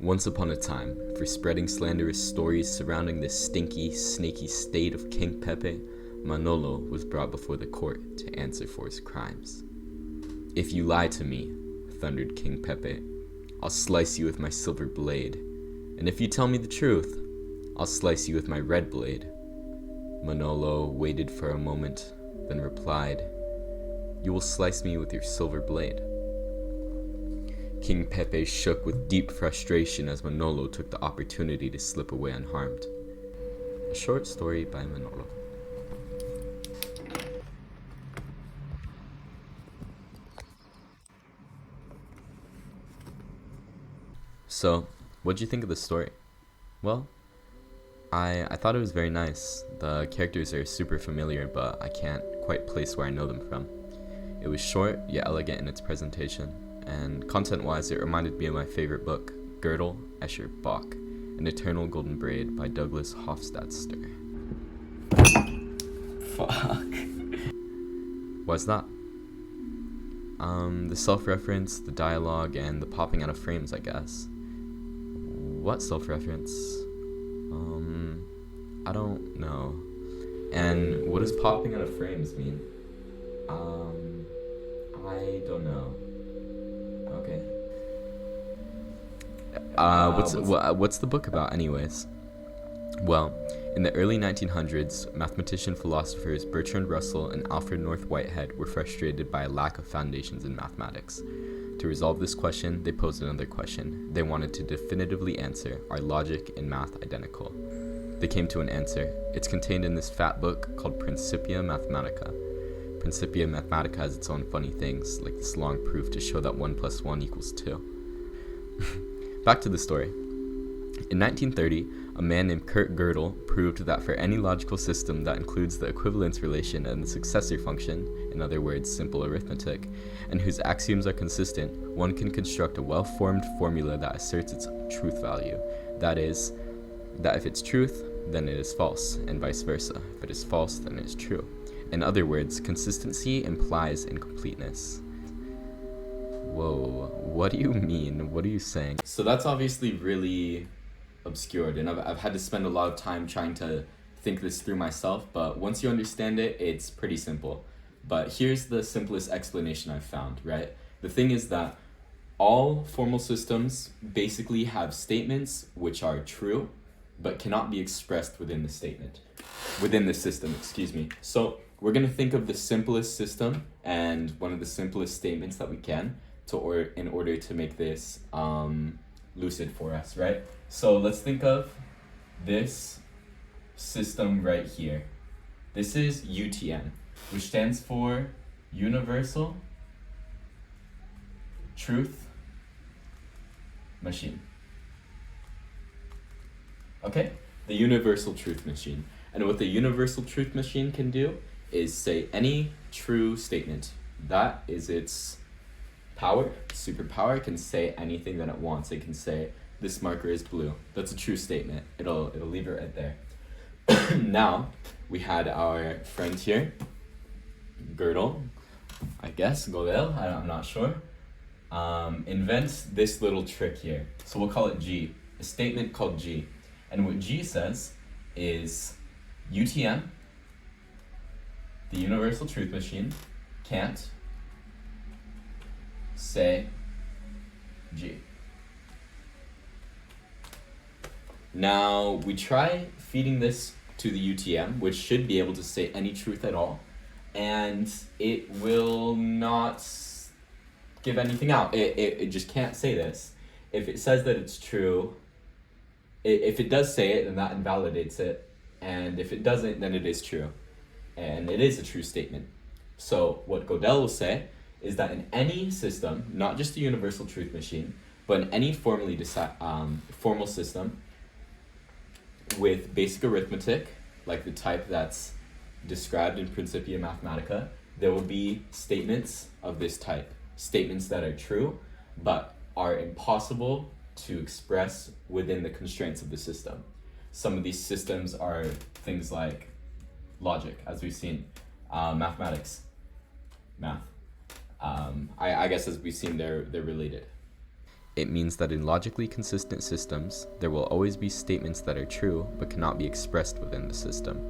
Once upon a time, for spreading slanderous stories surrounding the stinky, snaky state of King Pepe, Manolo was brought before the court to answer for his crimes. "If you lie to me," thundered King Pepe, "I'll slice you with my silver blade. And if you tell me the truth, I'll slice you with my red blade." Manolo waited for a moment, then replied, "You will slice me with your silver blade." King Pepe shook with deep frustration as Manolo took the opportunity to slip away unharmed. A short story by Manolo. So, what'd you think of the story? Well, I thought it was very nice. The characters are super familiar, but I can't quite place where I know them from. It was short, yet elegant in its presentation, and content-wise it reminded me of my favorite book, Gödel, Escher, Bach, An Eternal Golden Braid by Douglas Hofstadter. Fuck. Why's that? The self-reference, the dialogue, and the popping out of frames, I guess. What self-reference? I don't know. And what does popping out of frames mean? I don't know. Okay. What's the book about, anyways? Well, in the early 1900s, mathematician-philosophers Bertrand, Russel, and Alfred Whitehead were frustrated by a lack of foundations in mathematics. To resolve this question, they posed another question. They wanted to definitively answer, are logic and math identical? They came to an answer. It's contained in this fat book called Principia Mathematica. Principia Mathematica has its own funny things, like this long proof to show that 1 + 1 = 2. Back to the story. In 1930, a man named Kurt Gödel proved that for any logical system that includes the equivalence relation and the successor function, in other words, simple arithmetic, and whose axioms are consistent, one can construct a well-formed formula that asserts its truth value. That is, that if it's truth, then it is false, and vice versa. If it is false, then it is true. In other words, consistency implies incompleteness. Whoa, what do you mean? What are you saying? So that's obviously really obscured, and I've had to spend a lot of time trying to think this through myself, but once you understand it, it's pretty simple. But here's the simplest explanation I've found, right? The thing is that all formal systems basically have statements which are true, but cannot be expressed within the system, So we're going to think of the simplest system and one of the simplest statements that we can in order to make this lucid for us, right? So let's think of this system right here. This is UTM, which stands for Universal Truth Machine. Okay? The Universal Truth Machine. And what the Universal Truth Machine can do is say any true statement. That is its power, superpower. It can say anything that it wants. It can say, this marker is blue. That's a true statement. It'll leave it right there. Now, we had our friend here, Gödel, I guess, Gödel, I'm not sure, invents this little trick here. So we'll call it G, a statement called G. And what G says is UTM, the Universal Truth Machine, can't say G. Now, we try feeding this to the UTM, which should be able to say any truth at all, and it will not give anything out. It just can't say this. If it says that it's true, if it does say it, then that invalidates it, and if it doesn't, then it is true, and it is a true statement. So what Gödel will say is that in any system, not just the Universal Truth Machine, but in any formal system with basic arithmetic, like the type that's described in Principia Mathematica, there will be statements of this type, statements that are true, but are impossible to express within the constraints of the system. Some of these systems are things like logic, as we've seen, mathematics, math. I guess as we've seen, they're related. It means that in logically consistent systems, there will always be statements that are true but cannot be expressed within the system.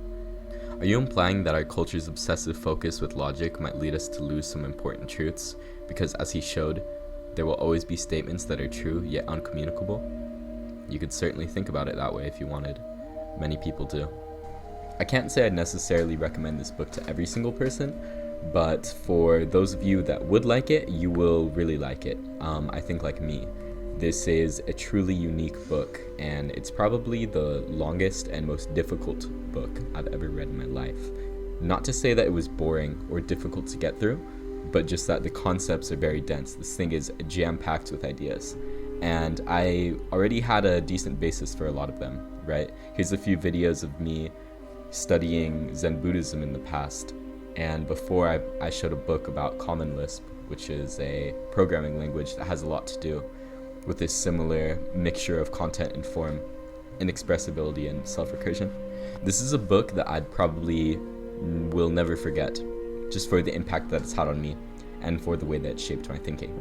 Are you implying that our culture's obsessive focus with logic might lead us to lose some important truths, because as he showed, there will always be statements that are true yet uncommunicable? You could certainly think about it that way if you wanted. Many people do. I can't say I'd necessarily recommend this book to every single person, but for those of you that would like it, you will really like it. I think like me. This is a truly unique book, and it's probably the longest and most difficult book I've ever read in my life. Not to say that it was boring or difficult to get through, but just that the concepts are very dense. This thing is jam-packed with ideas, and I already had a decent basis for a lot of them, right? Here's a few videos of me studying Zen Buddhism in the past, and before I showed a book about Common Lisp, which is a programming language that has a lot to do with this similar mixture of content and form and expressibility and self-recursion. This is a book that I'd probably will never forget, just for the impact that it's had on me and for the way that it shaped my thinking.